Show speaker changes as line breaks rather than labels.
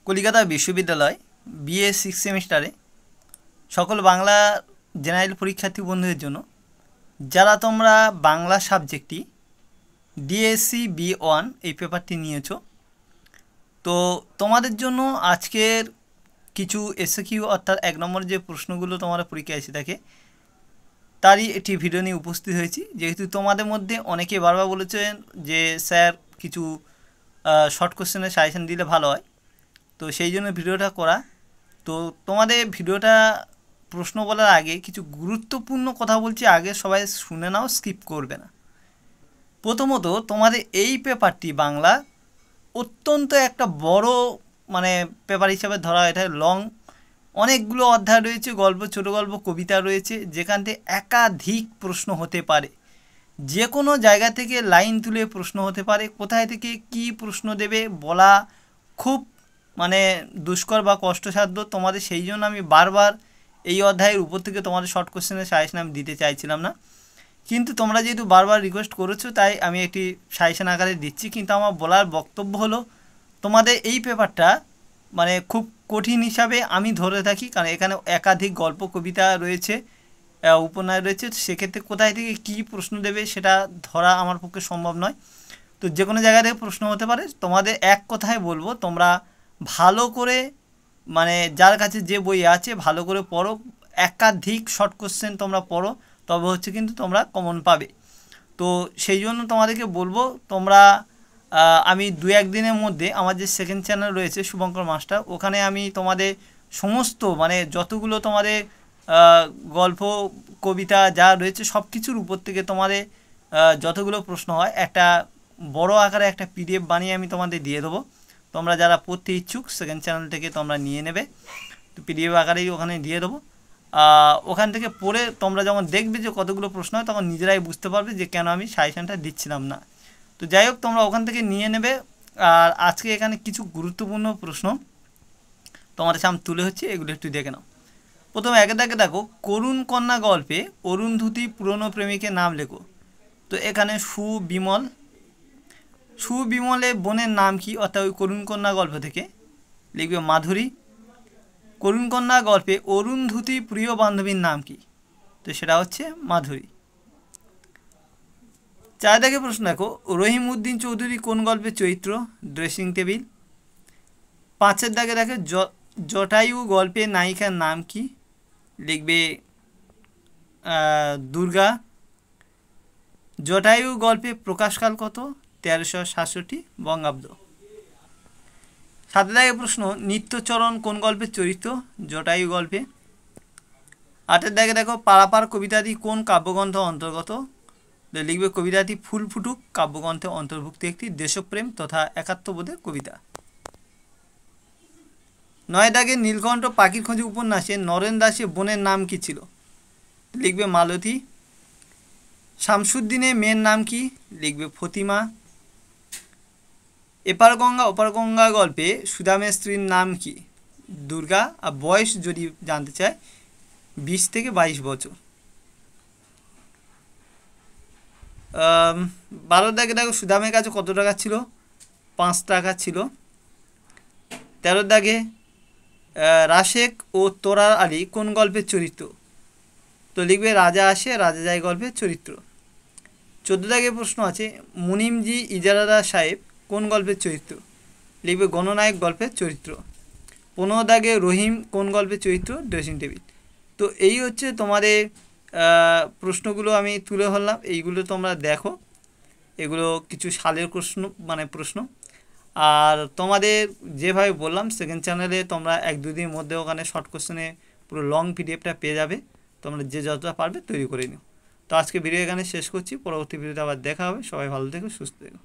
কলিকাতা বিশ্ববিদ্যালয় বিএ 6 সেমিস্টারে সকল বাংলা জেনারেল পরীক্ষার্থী বন্ধুদের জন্য যারা তোমরা বাংলা সাবজেক্টটি ডিএসসি B1 এই পেপারটি নিয়েছো, তো তোমাদের জন্য আজকের কিছু এসকিউ অর্থাৎ 1 নম্বর যে প্রশ্নগুলো তোমার পরীক্ষায় এসে থাকে তারই একটি ভিডিও নিয়ে উপস্থিত হয়েছি। যেহেতু তোমাদের মধ্যে অনেকে বারবার বলেছেন যে স্যার কিছু শর্ট কোশ্চেনের সাজেশন দিলে ভালো হয়, তো সেই জন্য ভিডিওটা করা। তো তোমাদের ভিডিওটা প্রশ্ন বলার আগে কিছু গুরুত্বপূর্ণ কথা বলছি, আগে সবাই শুনে নাও, স্কিপ করবে না। প্রথমত তোমাদের এই পেপারটি বাংলা অত্যন্ত একটা বড় পেপার হিসাবে ধরা, এটা লং, অনেকগুলো অধ্যায় রয়েছে, গল্প, ছোট গল্প, কবিতা রয়েছে, যেখান থেকে একাধিক প্রশ্ন হতে পারে। যে কোনো জায়গা থেকে লাইন তুলে প্রশ্ন হতে পারে, কোথায় থেকে কি প্রশ্ন দেবে বলা খুব দুষ্কর বা কষ্টসাধ্য তোমাদের। সেই জন্য আমি বারবার এই অধ্যায়ের উপর থেকে তোমাদের শর্ট কোশ্চেনের সাজেশন আমি দিতে চাইছিলাম না, কিন্তু তোমরা যেহেতু বারবার রিকোয়েস্ট করেছো তাই আমি একটি সাজেশন আকারে দিচ্ছি। কিন্তু আমার বলার বক্তব্য হলো তোমাদের এই পেপারটা খুব কঠিন হিসাবে আমি ধরে থাকি, কারণ এখানে একাধিক গল্প, কবিতা রয়েছে, উপন্যাস রয়েছে। সেক্ষেত্রে কোথায় থেকে কী প্রশ্ন দেবে সেটা ধরা আমার পক্ষে সম্ভব নয়। তো যে কোনো জায়গা থেকে প্রশ্ন হতে পারে। তোমাদের এক কথায় বলবো, তোমরা ভালো করে যার কাছে যে বই আছে ভালো করে পড়ো, একাধিক শর্ট কোশ্চেন তোমরা পড়ো, তবে কিন্তু তোমরা কমন পাবে। তো সেই জন্য তোমাদেরকে বলবো, তোমরা আমি 2-1 দিনের মধ্যে আমার যে সেকেন্ড চ্যানেল রয়েছে শুভঙ্কর মাস্টার, ওখানে আমি তোমাদের সমস্ত যতগুলো তোমাদের গল্প, কবিতা যা রয়েছে সব কিছুর উপর থেকে তোমাদের যতগুলো প্রশ্ন হয় একটা বড় আকারে একটা PDF বানিয়ে আমি তোমাদের দিয়ে দেবো। তোমরা যারা পড়তে ইচ্ছুক সেকেন্ড চ্যানেল থেকে তোমরা নিয়ে নেবে, তো PDF আকারেই ওখানে দিয়ে দেবো। ওখান থেকে পড়ে তোমরা যখন দেখবে যে কতগুলো প্রশ্ন হয়, তখন নিজেরাই বুঝতে পারবে যে কেন আমি সাজেশনটা দিচ্ছিলাম না। তো যাই হোক, তোমরা ওখান থেকে নিয়ে নেবে। আর আজকে এখানে কিছু গুরুত্বপূর্ণ প্রশ্ন তোমাদের সামনে তুলে হচ্ছে, এগুলো একটু দেখে নাও। প্রথমে একে দেখো, করুণ কন্যা গল্পে অরুন্ধতী পুরনো প্রেমিকের নাম লেখো। তো এখানে সুবিমলের বোনের নাম কি, অর্থাৎ ওই করুণ কন্যা গল্প থেকে লিখবে মাধুরী। করুণ কন্যা গল্পে অরুন্ধতী প্রিয় বান্ধবীর নাম কি, তো সেটা হচ্ছে মাধুরী। 4 দাগে প্রশ্ন দেখো, রহিম উদ্দিন চৌধুরী কোন গল্পের চরিত্র, ড্রেসিং টেবিল। 5 দাগে দেখো, জটায়ু গল্পের নায়িকার নাম কি, লিখবে দুর্গা। জটায়ু গল্পে প্রকাশকাল কত, 1367 বঙ্গাব্দ। 7 দাগে প্রশ্ন, নিত্যচরণ কোন গল্পের চরিত্র, জটায়ু গল্পে। 8 দাগে দেখো, পারাপার কবিতাটি কোন কাব্যগ্রন্থ অন্তর্গত, লিখবে কবিতাটি ফুল ফুটুক কাব্যগ্রন্থে অন্তর্ভুক্ত একটি দেশপ্রেম তথা একাত্মবোধের কবিতা। 9 দাগে, নীলকণ্ঠ পাখির খোঁজে উপন্যাসে নরেন দাসের বোনের নাম কি ছিল, লিখবে মালতী। শামসুদ্দিনের মেয়ের নাম কি, লিখবে ফতিমা। এপার গঙ্গা ওপার গঙ্গা গল্পে সুদামের স্ত্রীর নাম কি, দুর্গা। আর বয়স যদি জানতে চায় 20 থেকে 22 বছর। 12 দাগে দেখো, সুদামের কাছে কত টাকা ছিল, 5 টাকা ছিল। 13 দাগে, রাশেক ও তোরার আলী কোন গল্পের চরিত্র, তো লিখবে রাজা আসে রাজা যায় গল্পের চরিত্র। 14 দাগে প্রশ্ন আছে, মুনিমজি ইজারাদার সাহেব কোন গল্পের চরিত্র, লিখবে গণনায়ক গল্পের চরিত্র। 15 দাগে, রহিম কোন গল্পের চরিত্র, ড্রেসিং টেবিল। তো এই হচ্ছে তোমাদের প্রশ্নগুলো আমি তুলে ধরলাম, এইগুলো তোমরা দেখো, এগুলো কিছু সালের প্রশ্ন। আর তোমাদের যেভাবে বললাম সেকেন্ড চ্যানেলে তোমরা 1-2 দিনের মধ্যে ওখানে শর্ট কোশ্চেনে পুরো লং PDFটা পেয়ে যাবে, তোমরা যে যতটা পারবে তৈরি করে নিও। তো আজকে ভিডিও এখানে শেষ করছি, পরবর্তী ভিডিওতে আবার দেখা হবে। সবাই ভালো থেকো, সুস্থ থেকো।